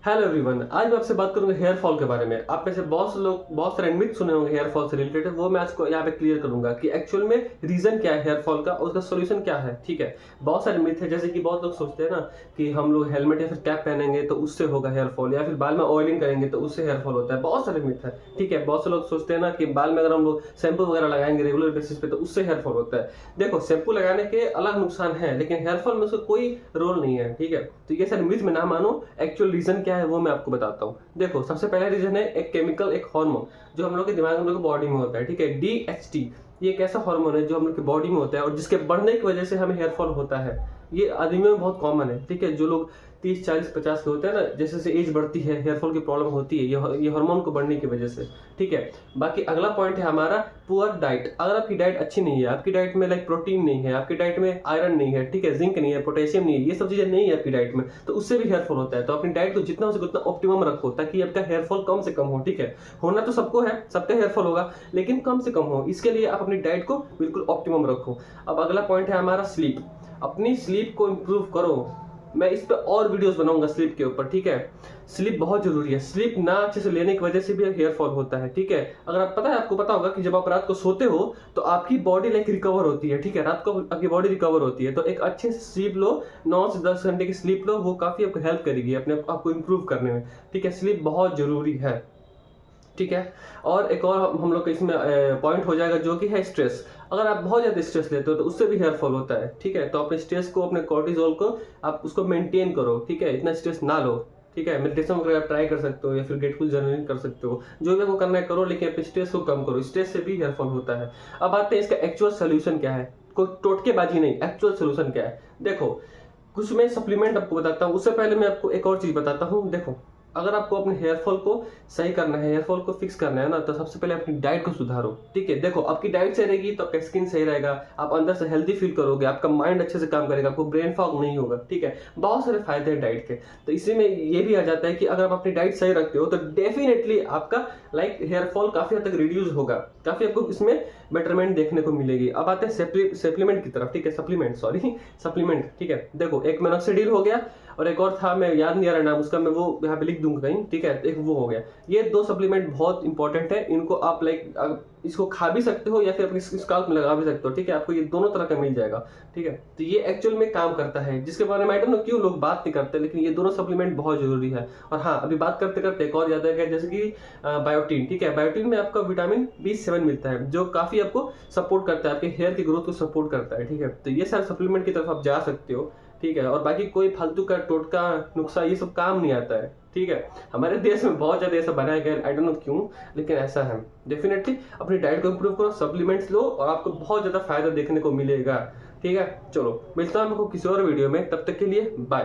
Hello everyone, आज मैं आपसे बात करूंगा हेयर फॉल के बारे में। आप में से बहुत से लोग बहुत सारे मिथ सुने होंगे हेयर फॉल से रिलेटेड, वो मैं आज को यहाँ पे क्लियर करूंगा कि एक्चुअल में रीजन क्या है हेयर फॉल का और उसका सोल्यूशन क्या है। ठीक है, बहुत सारे मिथ है, जैसे कि बहुत लोग सोचते हैं ना कि हम लोग हेलमेट या फिर कैप पहनेंगे तो उससे होगा हेयर फॉल, या फिर बाल में ऑयलिंग करेंगे तो उससे हेयर फॉल होता है। बहुत सारे मिथ है। ठीक है, बहुत से लोग सोचते हैं ना कि बाल में अगर हम लोग शैम्पू वगैरह लगाएंगे रेगुलर बेसिस पे तो उससे हेयर फॉल होता है। देखो, शैम्पू लगाने के अलग नुकसान है, लेकिन हेयर फॉल में उसका कोई रोल नहीं है। ठीक है, तो ये सारे मिथ में ना मानो, एक्चुअल रीजन क्या है वो मैं आपको बताता हूँ। देखो, सबसे पहला रीजन है एक केमिकल, एक हार्मोन जो हम लोग के दिमाग, हम लोग के बॉडी में होता है। ठीक है, DHT, ये एक ऐसा हार्मोन है जो हम लोग की बॉडी में होता है और जिसके बढ़ने की वजह से हमें हेयर फॉल होता है। ये आदमियों में बहुत कॉमन है। ठीक है, जो लोग 30, 40, 50 के होते हैं ना, जैसे जैसे एज बढ़ती है हेयर फॉल की प्रॉब्लम होती है, ये हार्मोन को बढ़ने की वजह से। ठीक है, बाकी अगला पॉइंट है हमारा पुअर डाइट। अगर आपकी डाइट अच्छी नहीं है, आपकी डाइट में लाइक प्रोटीन नहीं है, आपकी डाइट में आयरन नहीं है, ठीक है, जिंक नहीं है, पोटेशियम नहीं है, ये सब चीजें नहीं है आपकी डाइट में, तो उससे भी हेयर फॉल होता है। तो अपनी डाइट को जितना हो सके उतना ऑप्टिमम रखो ताकि आपका हेयर फॉल कम से कम हो। ठीक है, होना तो सबको है, सबका हेयर फॉल होगा, लेकिन कम से कम हो, इसके लिए आप अपनी डाइट को बिल्कुल ऑप्टिमम रखो। अब अगला पॉइंट है हमारा स्लीप। अपनी स्लीप को इंप्रूव करो। मैं इस पे और वीडियोस बनाऊंगा स्लीप के ऊपर। ठीक है, स्लीप बहुत जरूरी है। स्लीप ना अच्छे से लेने की वजह से भी हेयर फॉल होता है। ठीक है, अगर आप पता है, आपको पता होगा कि जब आप रात को सोते हो तो आपकी बॉडी लाइक रिकवर होती है। ठीक है, रात को आपकी बॉडी रिकवर होती है, तो एक अच्छे से स्लीप लो, 9 से 10 घंटे की स्लीप लो, वो काफी आपको हेल्प करेगी अपने आपको इंप्रूव करने में। ठीक है, स्लीप बहुत जरूरी है। ठीक है, और एक और हम लोग का इसमें पॉइंट हो जाएगा जो कि है स्ट्रेस। अगर आप बहुत ज्यादा स्ट्रेस लेते हो तो उससे भी हेयर फॉल होता है। ठीक है, तो अपने स्ट्रेस को, अपने कॉर्टिजोल को आप उसको मेंटेन करो। ठीक है, इतना स्ट्रेस ना लो। ठीक है, मेडिटेशन वगैरह आप ट्राई कर सकते हो या फिर ग्रेटफुल जर्नलिंग कर सकते हो, जो भी आपको करना है करो, लेकिन अपने स्ट्रेस को कम करो। स्ट्रेस से भी हेयर फॉल होता है। अब आते हैं इसका एक्चुअल सोल्यूशन क्या है। कोई टोटकेबाजी नहीं, एक्चुअल सोल्यूशन क्या है। देखो, कुछ मैं सप्लीमेंट आपको बताता हूँ, उससे पहले मैं आपको एक और चीज बताता हूँ। देखो, अगर आपको अपने हेयर फॉल को सही करना है, हेयर फॉल को फिक्स करना है ना, तो सबसे पहले अपनी डाइट को सुधारो। ठीक है, देखो, आपकी डाइट सही रहेगी तो आपका स्किन सही रहेगा, आप अंदर से हेल्दी फील करोगे, आपका माइंड अच्छे से काम करेगा, आपको ब्रेन फॉग नहीं होगा। ठीक है, बहुत सारे फायदे हैं डाइट के। तो इसी में ये भी आ जाता है कि अगर आप अपनी डाइट सही रखते हो तो डेफिनेटली आपका लाइक हेयर फॉल काफी हद तक रिड्यूस होगा, काफी आपको इसमें बेटरमेंट देखने को मिलेगी। अब आते हैं सप्लीमेंट की तरफ। ठीक है, सप्लीमेंट। ठीक है, देखो, एक मिनोक्सिडिल हो गया और एक और था, मैं याद नहीं आ रहा नाम उसका, मैं वो यहाँ पे लिख दूंगा कहीं। ठीक है, एक वो हो गया। ये 2 सप्लीमेंट बहुत इंपॉर्टेंट है, इनको आप लाइक इसको खा भी सकते हो या फिर अपनी स्काल्प में लगा भी सकते हो। ठीक है, आपको ये दोनों तरह का मिल जाएगा। ठीक है, तो ये एक्चुअल में काम करता है, जिसके बारे में आई डोंट नो क्यों लोग बात नहीं करते, लेकिन ये दोनों सप्लीमेंट बहुत जरूरी है। और हाँ, अभी बात करते करते एक और याद है, जैसे कि बायोटीन। ठीक है, बायोटीन में आपका विटामिन B7 मिलता है जो काफी आपको सपोर्ट करता है, आपके हेयर की ग्रोथ को सपोर्ट करता है। ठीक है, तो ये सारे सप्लीमेंट की तरफ आप जा सकते हो। ठीक है, और बाकी कोई फालतू का टोटका नुस्खा ये सब काम नहीं आता है। ठीक है, हमारे देश में बहुत ज्यादा ऐसा बनाया गया, आई डोंट नो क्यों, लेकिन ऐसा है। डेफिनेटली अपनी डाइट को इंप्रूव करो, सप्लीमेंट्स लो और आपको बहुत ज्यादा फायदा देखने को मिलेगा। ठीक है, चलो मिलता हूं आपको किसी और वीडियो में, तब तक के लिए बाय।